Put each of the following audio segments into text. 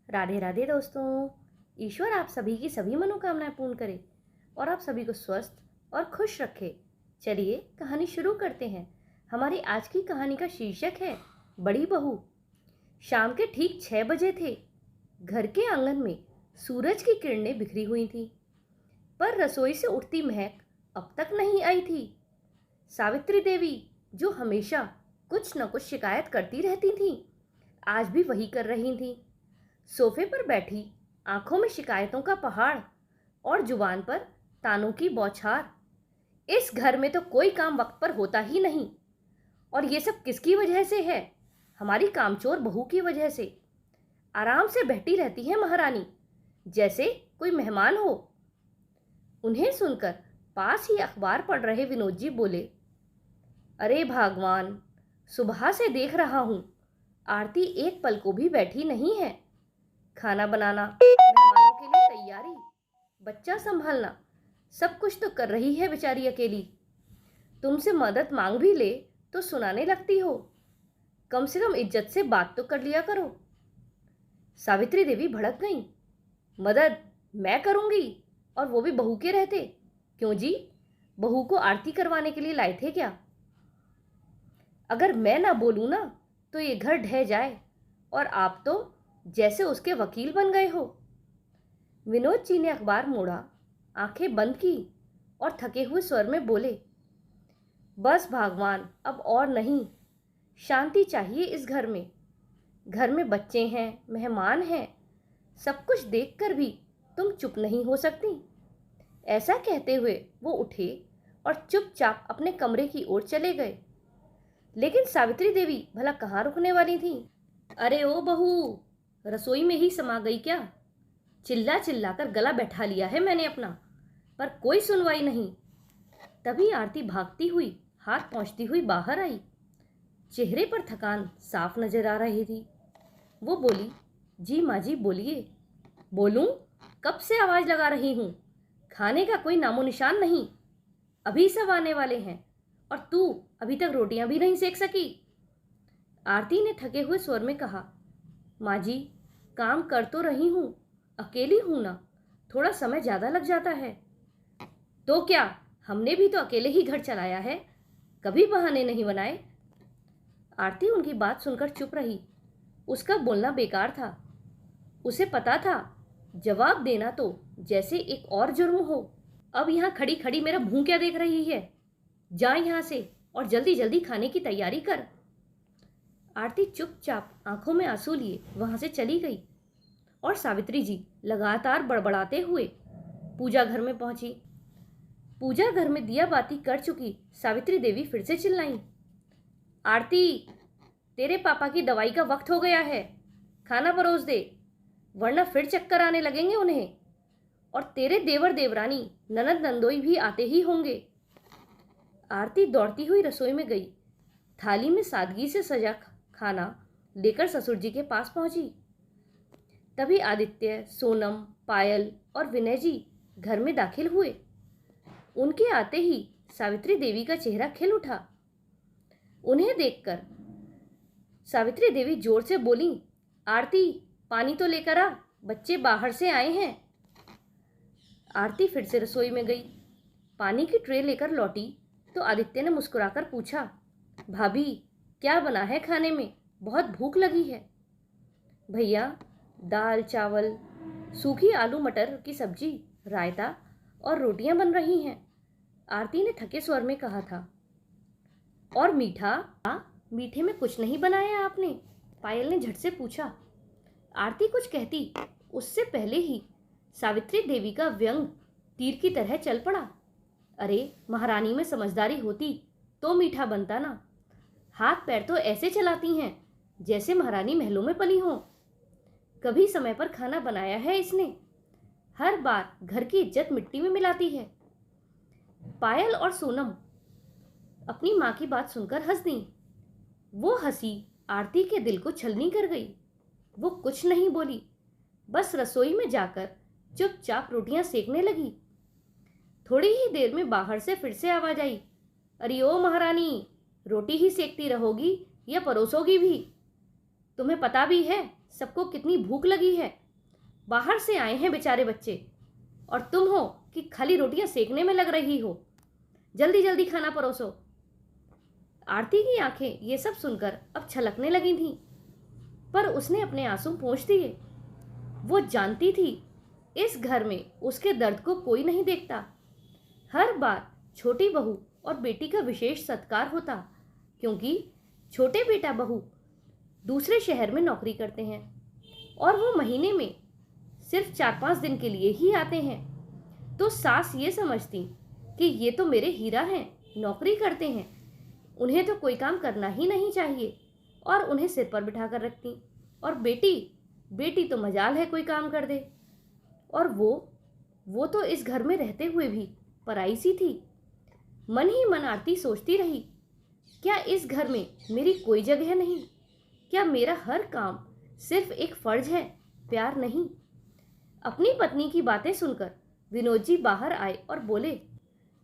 राधे राधे दोस्तों। ईश्वर आप सभी की सभी मनोकामनाएं पूर्ण करे और आप सभी को स्वस्थ और खुश रखे। चलिए कहानी शुरू करते हैं। हमारी आज की कहानी का शीर्षक है बड़ी बहू। शाम के ठीक 6 बजे थे। घर के आंगन में सूरज की किरणें बिखरी हुई थीं, पर रसोई से उठती महक अब तक नहीं आई थी। सावित्री देवी, जो हमेशा कुछ न कुछ शिकायत करती रहती थीं, आज भी वही कर रही थीं। सोफे पर बैठी, आंखों में शिकायतों का पहाड़ और जुबान पर तानों की बौछार। इस घर में तो कोई काम वक्त पर होता ही नहीं, और ये सब किसकी वजह से है? हमारी कामचोर बहू की वजह से। आराम से बैठी रहती है महारानी, जैसे कोई मेहमान हो। उन्हें सुनकर पास ही अखबार पढ़ रहे विनोद जी बोले, अरे भगवान, सुबह से देख रहा हूं आरती एक पल को भी बैठी नहीं है। खाना बनाना, मेहमानों के लिए तैयारी, बच्चा संभालना, सब कुछ तो कर रही है बेचारी अकेली। तुमसे मदद मांग भी ले तो सुनाने लगती हो। कम से कम इज्जत से बात तो कर लिया करो। सावित्री देवी भड़क गईं। मदद मैं करूंगी, और वो भी बहू के रहते? क्यों जी, बहू को आरती करवाने के लिए लाए थे क्या? अगर मैं ना बोलूं ना तो ये घर ढह जाए, और आप तो जैसे उसके वकील बन गए हो। विनोद जी ने अखबार मोड़ा, आंखें बंद की और थके हुए स्वर में बोले, बस भगवान, अब और नहीं। शांति चाहिए इस घर में। घर में बच्चे हैं, मेहमान हैं, सब कुछ देखकर भी तुम चुप नहीं हो सकती। ऐसा कहते हुए वो उठे और चुपचाप अपने कमरे की ओर चले गए। लेकिन सावित्री देवी भला कहाँ रुकने वाली थी? अरे ओ बहू, रसोई में ही समा गई क्या? चिल्ला चिल्ला कर गला बैठा लिया है मैंने अपना, पर कोई सुनवाई नहीं। तभी आरती भागती हुई, हाथ पहुंचती हुई बाहर आई। चेहरे पर थकान साफ नजर आ रही थी। वो बोली, जी माँ जी बोलिए। बोलूं? कब से आवाज लगा रही हूं, खाने का कोई नामो निशान नहीं। अभी सब आने वाले हैं, और तू अभी तक रोटियां भी नहीं सेक सकी। आरती ने थके हुए स्वर में कहा, माँ जी, काम कर तो रही हूं, अकेली हूं ना, थोड़ा समय ज्यादा लग जाता है। तो क्या, हमने भी तो अकेले ही घर चलाया है, कभी बहाने नहीं बनाए। आरती उनकी बात सुनकर चुप रही। उसका बोलना बेकार था। उसे पता था जवाब देना तो जैसे एक और जुर्म हो। अब यहाँ खड़ी खड़ी मेरा मुंह क्या देख रही है? जा यहाँ से और जल्दी जल्दी खाने की तैयारी कर। आरती चुपचाप आंखों में आंसू लिए वहां से चली गई, और सावित्री जी लगातार बड़बड़ाते हुए पूजा घर में पहुंची। पूजा घर में दिया बाती कर चुकी सावित्री देवी फिर से चिल्लाई, आरती, तेरे पापा की दवाई का वक्त हो गया है, खाना परोस दे, वरना फिर चक्कर आने लगेंगे उन्हें, और तेरे देवर देवरानी ननद नंदोई भी आते ही होंगे। आरती दौड़ती हुई रसोई में गई। थाली में सादगी से सजा खाना लेकर ससुर जी के पास पहुंची। तभी आदित्य, सोनम, पायल और विनय जी घर में दाखिल हुए। उनके आते ही सावित्री देवी का चेहरा खिल उठा। उन्हें देखकर सावित्री देवी जोर से बोली, आरती, पानी तो लेकर आ, बच्चे बाहर से आए हैं। आरती फिर से रसोई में गई। पानी की ट्रे लेकर लौटी तो आदित्य ने मुस्कुराकर पूछा, भाभी, क्या बना है खाने में? बहुत भूख लगी है। भैया, दाल चावल, सूखी आलू मटर की सब्जी, रायता और रोटियां बन रही हैं, आरती ने थके स्वर में कहा था। और मीठा? मीठे में कुछ नहीं बनाया आपने? पायल ने झट से पूछा। आरती कुछ कहती उससे पहले ही सावित्री देवी का व्यंग तीर की तरह चल पड़ा। अरे, महारानी में समझदारी होती तो मीठा बनता ना। हाथ पैर तो ऐसे चलाती हैं जैसे महारानी महलों में पली हों। कभी समय पर खाना बनाया है इसने? हर बार घर की इज्जत मिट्टी में मिलाती है। पायल और सोनम अपनी माँ की बात सुनकर हंस दी। वो हंसी आरती के दिल को छलनी कर गई। वो कुछ नहीं बोली, बस रसोई में जाकर चुपचाप रोटियां सेकने लगी। थोड़ी ही देर में बाहर से फिर से आवाज आई, अरे ओ महारानी, रोटी ही सेकती रहोगी या परोसोगी भी? तुम्हें पता भी है सबको कितनी भूख लगी है। बाहर से आए हैं बेचारे बच्चे, और तुम हो कि खाली रोटियां सेकने में लग रही हो। जल्दी जल्दी खाना परोसो। आरती की आंखें ये सब सुनकर अब छलकने लगी थीं, पर उसने अपने आंसू पोंछ दिए। वो जानती थी इस घर में उसके दर्द को कोई नहीं देखता। हर बार छोटी बहू और बेटी का विशेष सत्कार होता, क्योंकि छोटे बेटा बहू दूसरे शहर में नौकरी करते हैं और वो महीने में सिर्फ 4-5 दिन के लिए ही आते हैं। तो सास ये समझती कि ये तो मेरे हीरा हैं, नौकरी करते हैं, उन्हें तो कोई काम करना ही नहीं चाहिए, और उन्हें सिर पर बिठा कर रखती। और बेटी तो मजाल है कोई काम कर दे। और वो तो इस घर में रहते हुए भी पराई सी थी। मन ही मन आरती सोचती रही, क्या इस घर में मेरी कोई जगह नहीं? क्या मेरा हर काम सिर्फ एक फर्ज है, प्यार नहीं? अपनी पत्नी की बातें सुनकर विनोद जी बाहर आए और बोले,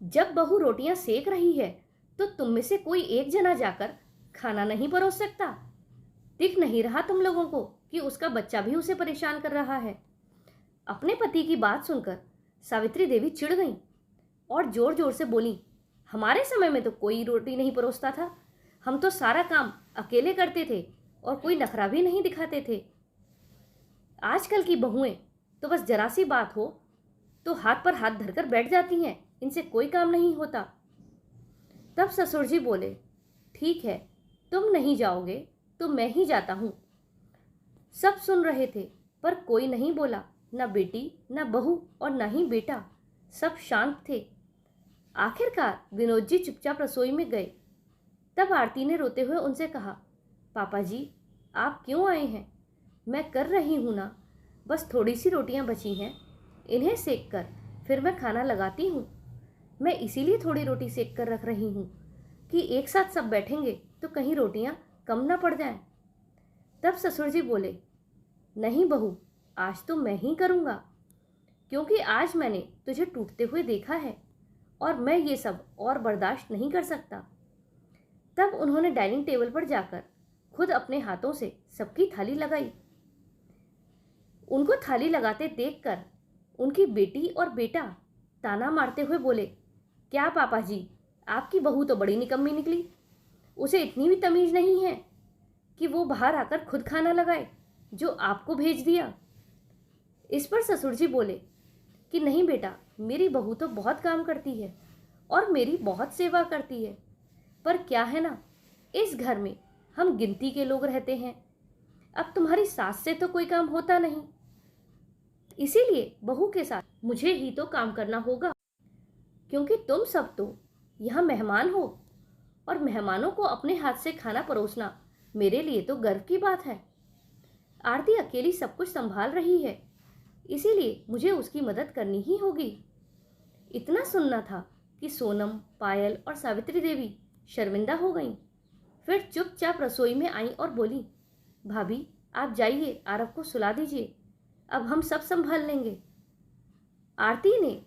जब बहू रोटियां सेक रही है तो तुम में से कोई एक जना जाकर खाना नहीं परोस सकता? दिख नहीं रहा तुम लोगों को कि उसका बच्चा भी उसे परेशान कर रहा है? अपने पति की बात सुनकर सावित्री देवी चिढ़ गईं और जोर जोर से बोली, हमारे समय में तो कोई रोटी नहीं परोसता था। हम तो सारा काम अकेले करते थे और कोई नखरा भी नहीं दिखाते थे। आजकल की बहुएं तो बस जरा सी बात हो तो हाथ पर हाथ धरकर बैठ जाती हैं, इनसे कोई काम नहीं होता। तब ससुर जी बोले, ठीक है, तुम नहीं जाओगे तो मैं ही जाता हूँ। सब सुन रहे थे पर कोई नहीं बोला, न बेटी, न बहू और न ही बेटा। सब शांत थे। आखिरकार विनोद जी चुपचाप रसोई में गए। तब आरती ने रोते हुए उनसे कहा, पापा जी, आप क्यों आए हैं? मैं कर रही हूँ ना, बस थोड़ी सी रोटियां बची हैं, इन्हें सेक कर फिर मैं खाना लगाती हूँ। मैं इसीलिए थोड़ी रोटी सेक कर रख रही हूँ कि एक साथ सब बैठेंगे तो कहीं रोटियां कम ना पड़ जाएं। तब ससुर जी बोले, नहीं बहू, आज तो मैं ही करूँगा, क्योंकि आज मैंने तुझे टूटते हुए देखा है और मैं ये सब और बर्दाश्त नहीं कर सकता। तब उन्होंने डाइनिंग टेबल पर जाकर खुद अपने हाथों से सबकी थाली लगाई। उनको थाली लगाते देखकर उनकी बेटी और बेटा ताना मारते हुए बोले, क्या पापा जी, आपकी बहू तो बड़ी निकम्मी निकली। उसे इतनी भी तमीज नहीं है कि वो बाहर आकर खुद खाना लगाए जो आपको भेज दिया। इस पर ससुर जी बोले कि नहीं बेटा, मेरी बहू तो बहुत काम करती है और मेरी बहुत सेवा करती है, पर क्या है ना, इस घर में हम गिनती के लोग रहते हैं। अब तुम्हारी सास से तो कोई काम होता नहीं, इसीलिए बहू के साथ मुझे ही तो काम करना होगा, क्योंकि तुम सब तो यहाँ मेहमान हो और मेहमानों को अपने हाथ से खाना परोसना मेरे लिए तो गर्व की बात है। आरती अकेली सब कुछ संभाल रही है, इसीलिए मुझे उसकी मदद करनी ही होगी। इतना सुनना था कि सोनम, पायल और सावित्री देवी शर्मिंदा हो गईं। फिर चुपचाप रसोई में आई और बोली, भाभी आप जाइए, आरव को सुला दीजिए, अब हम सब संभाल लेंगे। आरती ने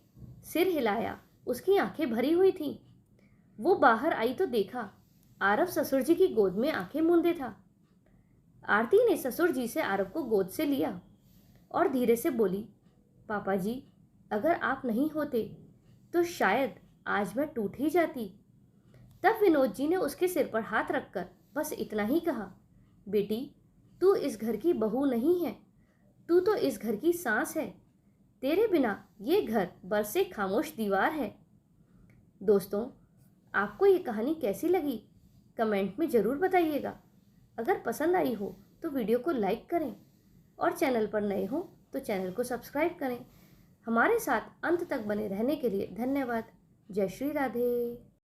सिर हिलाया, उसकी आंखें भरी हुई थीं। वो बाहर आई तो देखा आरव ससुर जी की गोद में आंखें मूंदे था। आरती ने ससुर जी से आरव को गोद से लिया और धीरे से बोली, पापा जी, अगर आप नहीं होते तो शायद आज मैं टूट ही जाती। तब विनोद जी ने उसके सिर पर हाथ रखकर बस इतना ही कहा, बेटी, तू इस घर की बहू नहीं है, तू तो इस घर की सांस है। तेरे बिना ये घर बरस से खामोश दीवार है। दोस्तों, आपको ये कहानी कैसी लगी कमेंट में ज़रूर बताइएगा। अगर पसंद आई हो तो वीडियो को लाइक करें और चैनल पर नए हो तो चैनल को सब्सक्राइब करें। हमारे साथ अंत तक बने रहने के लिए धन्यवाद। जय श्री राधे।